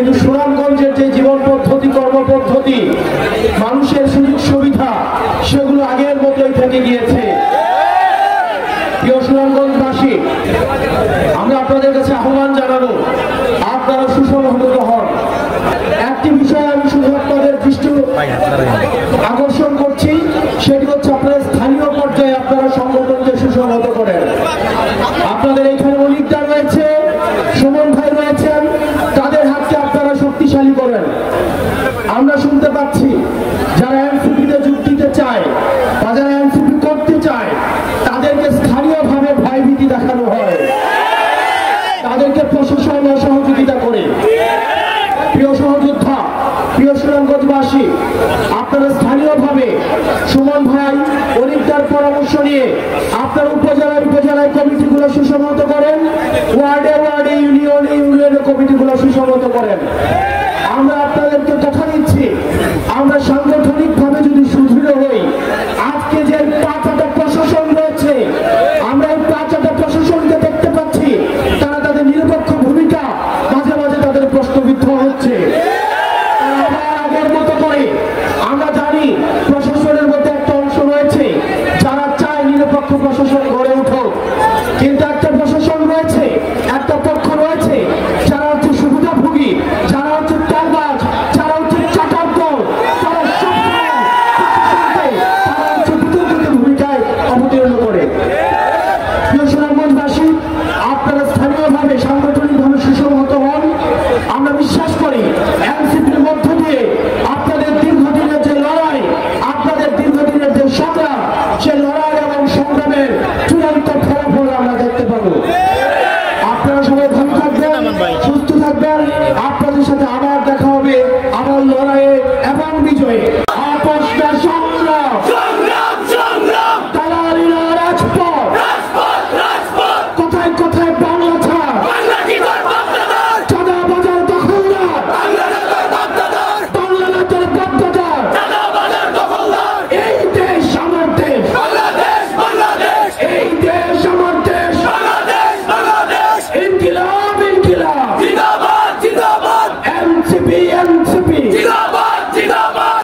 কিন্তু সুনামগঞ্জের যে জীবন পদ্ধতি, কর্মপদ্ধতি, মানুষের সুযোগ সুবিধা, সেগুলো আগের মতোই থেকে গিয়েছে। প্রিয় সুনামগঞ্জবাসী, আমরা আপনাদের কাছে আহ্বান জানাবো, আপনারা সুসংহত হন। একটি বিষয় আমি শুধু আপনাদের দৃষ্টি আকর্ষণ করছি, সেটি হচ্ছে আপনাদের স্থানীয় পর্যায়ে আপনারা সংগঠনকে সুসংহত করেন। আপনাদের এখানে অলিকদার রয়েছে, সুমন ভাই রয়েছেন, তাদের হাতকে আপনারা শক্তিশালী করেন। আমরা শুনতে পাচ্ছি যারা এনসিপিতে যোগ দিতে চায় বা যারা এনসিপি করতে চায়, তাদেরকে স্থানীয়ভাবে ভয়ভীতি দেখানো হয়, তাদেরকে প্রশাসন সহযোগিতা করে। প্রিয় সহযোদ্ধা, প্রিয় সুনামগঞ্জবাসী, আপনারা স্থানীয়ভাবে সুমন ভাই অলিকদার পরামর্শ নিয়ে আপনার উপজেলায় কমিটিগুলো সুসংহত করেন, ওয়ার্ডে ওয়ার্ডে ইউনিয়নে কমিটিগুলো সুসংহত করেন। আমরা আপনাদেরকে কথা দিচ্ছি, আমরা সাংগঠনিকভাবে যদি সুদৃঢ় হই, আজকে যে পাঁচটা প্রশাসন রয়েছে, আমরা এই পাঁচটা প্রশাসনকে দেখতে পাচ্ছি, তারা তাদের নিরপেক্ষ ভূমিকা মাঝে মাঝে তাদের প্রশ্নবিদ্ধ হচ্ছে। আগের মতো করে আমরা জানি প্রশাসনের মধ্যে একটা অংশ রয়েছে যারা চায় নিরপেক্ষ প্রশাসন